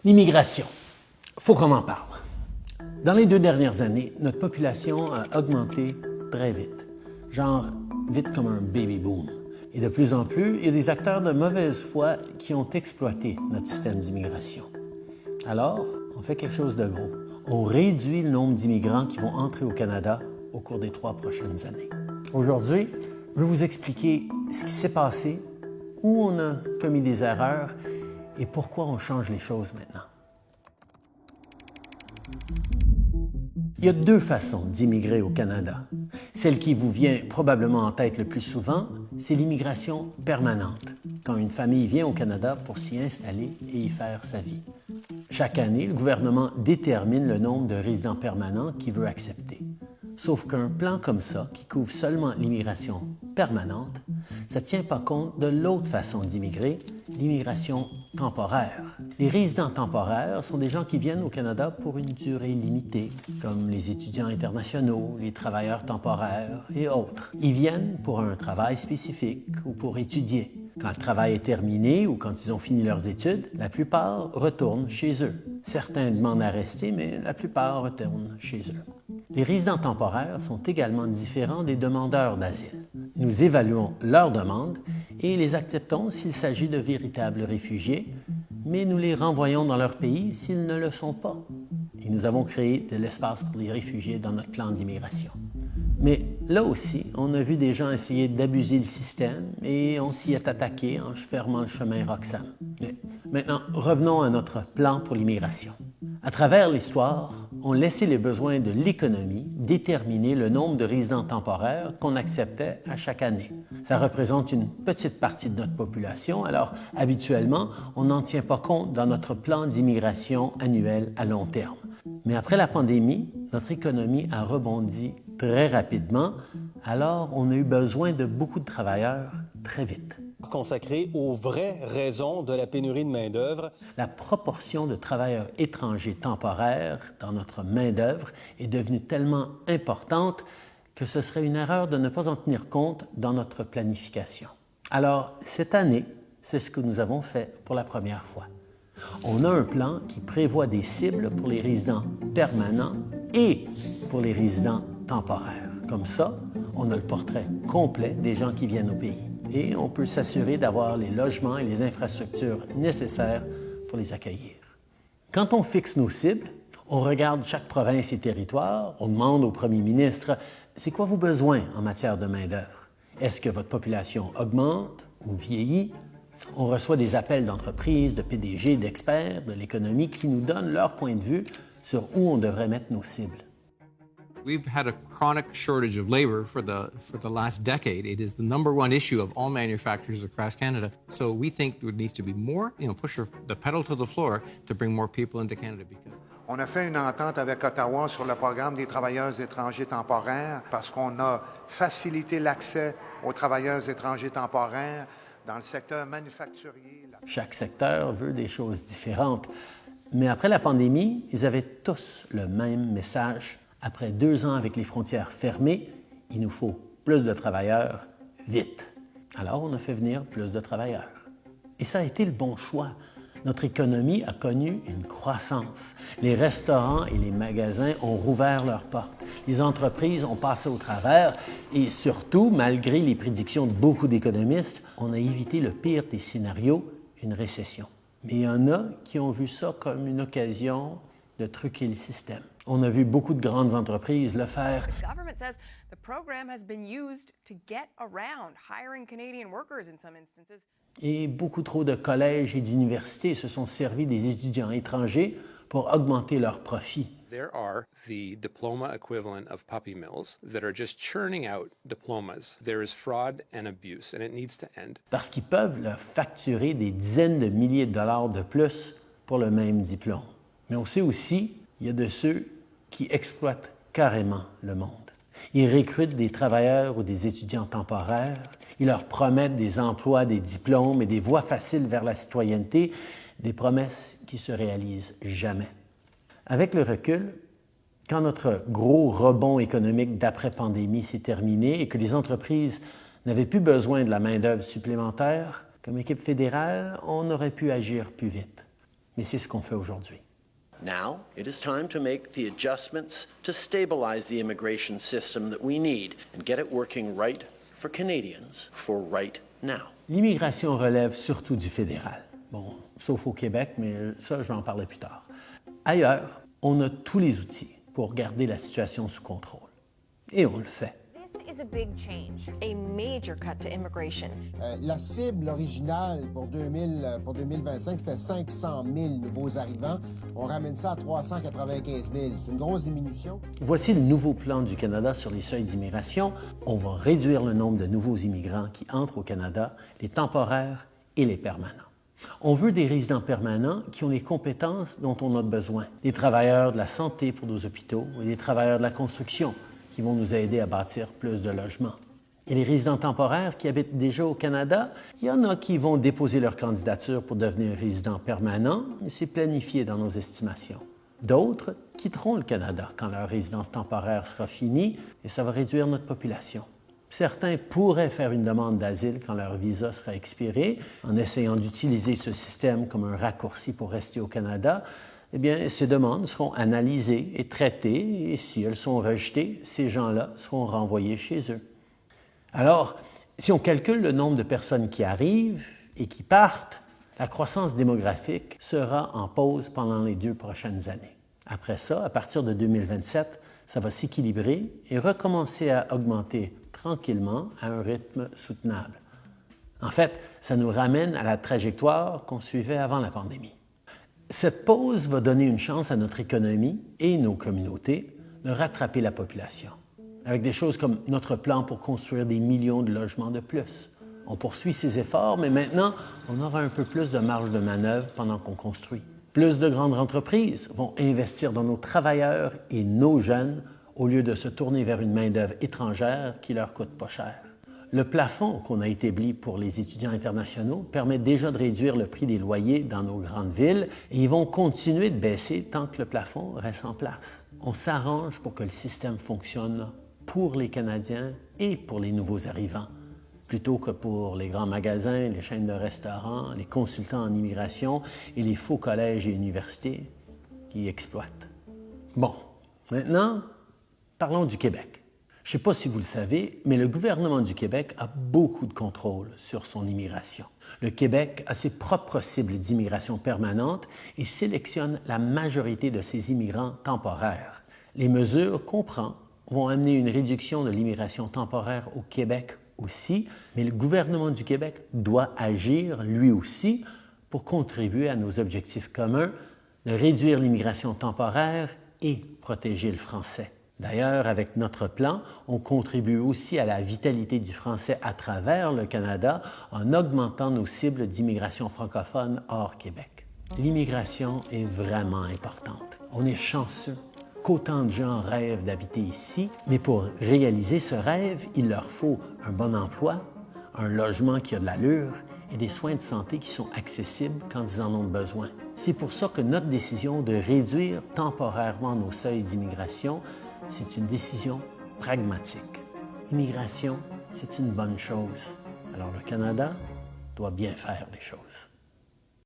L'immigration, faut qu'on en parle. Dans les 2 dernières années, notre population a augmenté très vite, genre vite comme un baby boom. Et de plus en plus, il y a des acteurs de mauvaise foi qui ont exploité notre système d'immigration. Alors, on fait quelque chose de gros. On réduit le nombre d'immigrants qui vont entrer au Canada au cours des 3 prochaines années. Aujourd'hui, je vais vous expliquer ce qui s'est passé, où on a commis des erreurs et pourquoi on change les choses maintenant. Il y a 2 façons d'immigrer au Canada. Celle qui vous vient probablement en tête le plus souvent, c'est l'immigration permanente, quand une famille vient au Canada pour s'y installer et y faire sa vie. Chaque année, le gouvernement détermine le nombre de résidents permanents qu'il veut accepter. Sauf qu'un plan comme ça, qui couvre seulement l'immigration permanente, ça ne tient pas compte de l'autre façon d'immigrer, l'immigration temporaire. Les résidents temporaires sont des gens qui viennent au Canada pour une durée limitée, comme les étudiants internationaux, les travailleurs temporaires et autres. Ils viennent pour un travail spécifique ou pour étudier. Quand le travail est terminé ou quand ils ont fini leurs études, la plupart retournent chez eux. Certains demandent à rester, mais la plupart retournent chez eux. Les résidents temporaires sont également différents des demandeurs d'asile. Nous évaluons leurs demandes et les acceptons s'il s'agit de véritables réfugiés, mais nous les renvoyons dans leur pays s'ils ne le sont pas. Et nous avons créé de l'espace pour les réfugiés dans notre plan d'immigration. Mais là aussi, on a vu des gens essayer d'abuser le système et on s'y est attaqué en fermant le chemin Roxham. Mais maintenant, revenons à notre plan pour l'immigration. À travers l'histoire, on laissait les besoins de l'économie déterminer le nombre de résidents temporaires qu'on acceptait à chaque année. Ça représente une petite partie de notre population, alors habituellement, on n'en tient pas compte dans notre plan d'immigration annuel à long terme. Mais après la pandémie, notre économie a rebondi très rapidement, alors on a eu besoin de beaucoup de travailleurs très vite. Consacré aux vraies raisons de la pénurie de main-d'œuvre. La proportion de travailleurs étrangers temporaires dans notre main-d'œuvre est devenue tellement importante que ce serait une erreur de ne pas en tenir compte dans notre planification. Alors, cette année, c'est ce que nous avons fait pour la première fois. On a un plan qui prévoit des cibles pour les résidents permanents et pour les résidents temporaires. Comme ça, on a le portrait complet des gens qui viennent au pays. Et on peut s'assurer d'avoir les logements et les infrastructures nécessaires pour les accueillir. Quand on fixe nos cibles, on regarde chaque province et territoire, on demande au premier ministre « C'est quoi vos besoins en matière de main-d'œuvre? Est-ce que votre population augmente ou vieillit? » On reçoit des appels d'entreprises, de PDG, d'experts de l'économie qui nous donnent leur point de vue sur où on devrait mettre nos cibles. We've had a chronic shortage of labor for the last decade. It is the #1 issue of all manufacturers across Canada. So we think there needs to be more, push the pedal to the floor to bring more people into Canada because. On a fait une entente avec Ottawa sur le programme des travailleurs étrangers temporaires parce qu'on a facilité l'accès aux travailleurs étrangers temporaires dans le secteur manufacturier. Chaque secteur veut des choses différentes. Mais après la pandémie, ils avaient tous le même message. Après 2 ans avec les frontières fermées, il nous faut plus de travailleurs vite. Alors, on a fait venir plus de travailleurs. Et ça a été le bon choix. Notre économie a connu une croissance. Les restaurants et les magasins ont rouvert leurs portes. Les entreprises ont passé au travers et surtout, malgré les prédictions de beaucoup d'économistes, on a évité le pire des scénarios, une récession. Mais il y en a qui ont vu ça comme une occasion de truquer le système. On a vu beaucoup de grandes entreprises le faire. The government says the program has been used to get around hiring Canadian workers in some instances. Et beaucoup trop de collèges et d'universités se sont servis des étudiants étrangers pour augmenter leurs profits. There are the diploma equivalent of puppy mills that are just churning out diplomas. There is fraud and abuse, and it needs to end. Parce qu'ils peuvent leur facturer des dizaines de milliers de dollars de plus pour le même diplôme. Mais on sait aussi qu'il y a de ceux qui exploitent carrément le monde. Ils recrutent des travailleurs ou des étudiants temporaires, ils leur promettent des emplois, des diplômes et des voies faciles vers la citoyenneté, des promesses qui se réalisent jamais. Avec le recul, quand notre gros rebond économique d'après-pandémie s'est terminé et que les entreprises n'avaient plus besoin de la main-d'œuvre supplémentaire, comme équipe fédérale, on aurait pu agir plus vite. Mais c'est ce qu'on fait aujourd'hui. Now, it is time to make the adjustments to stabilize the immigration system that we need and get it working right for Canadians for right now. L'immigration relève surtout du fédéral. Bon, sauf au Québec, mais ça, je vais en parler plus tard. Ailleurs, on a tous les outils pour garder la situation sous contrôle. Et on le fait. This is a big change, a major cut to immigration. La cible originale pour 2025, c'était 500 000 nouveaux arrivants. On ramène ça à 395 000. C'est une grosse diminution. Voici le nouveau plan du Canada sur les seuils d'immigration. On va réduire le nombre de nouveaux immigrants qui entrent au Canada, les temporaires et les permanents. On veut des résidents permanents qui ont les compétences dont on a besoin. Des travailleurs de la santé pour nos hôpitaux et des travailleurs de la construction qui vont nous aider à bâtir plus de logements. Et les résidents temporaires qui habitent déjà au Canada, il y en a qui vont déposer leur candidature pour devenir résidents permanents, mais c'est planifié dans nos estimations. D'autres quitteront le Canada quand leur résidence temporaire sera finie et ça va réduire notre population. Certains pourraient faire une demande d'asile quand leur visa sera expiré, en essayant d'utiliser ce système comme un raccourci pour rester au Canada. Eh bien, ces demandes seront analysées et traitées, et si elles sont rejetées, ces gens-là seront renvoyés chez eux. Alors, si on calcule le nombre de personnes qui arrivent et qui partent, la croissance démographique sera en pause pendant les 2 prochaines années. Après ça, à partir de 2027, ça va s'équilibrer et recommencer à augmenter tranquillement à un rythme soutenable. En fait, ça nous ramène à la trajectoire qu'on suivait avant la pandémie. Cette pause va donner une chance à notre économie et nos communautés de rattraper la population, avec des choses comme notre plan pour construire des millions de logements de plus. On poursuit ces efforts, mais maintenant, on aura un peu plus de marge de manœuvre pendant qu'on construit. Plus de grandes entreprises vont investir dans nos travailleurs et nos jeunes au lieu de se tourner vers une main-d'œuvre étrangère qui leur coûte pas cher. Le plafond qu'on a établi pour les étudiants internationaux permet déjà de réduire le prix des loyers dans nos grandes villes et ils vont continuer de baisser tant que le plafond reste en place. On s'arrange pour que le système fonctionne pour les Canadiens et pour les nouveaux arrivants, plutôt que pour les grands magasins, les chaînes de restaurants, les consultants en immigration et les faux collèges et universités qui exploitent. Bon, maintenant, parlons du Québec. Je ne sais pas si vous le savez, mais le gouvernement du Québec a beaucoup de contrôle sur son immigration. Le Québec a ses propres cibles d'immigration permanente et sélectionne la majorité de ses immigrants temporaires. Les mesures qu'on prend vont amener une réduction de l'immigration temporaire au Québec aussi, mais le gouvernement du Québec doit agir lui aussi pour contribuer à nos objectifs communs de réduire l'immigration temporaire et protéger le français. D'ailleurs, avec notre plan, on contribue aussi à la vitalité du français à travers le Canada en augmentant nos cibles d'immigration francophone hors Québec. L'immigration est vraiment importante. On est chanceux qu'autant de gens rêvent d'habiter ici, mais pour réaliser ce rêve, il leur faut un bon emploi, un logement qui a de l'allure et des soins de santé qui sont accessibles quand ils en ont besoin. C'est pour ça que notre décision de réduire temporairement nos seuils d'immigration, c'est une décision pragmatique. L'immigration, c'est une bonne chose. Alors le Canada doit bien faire les choses.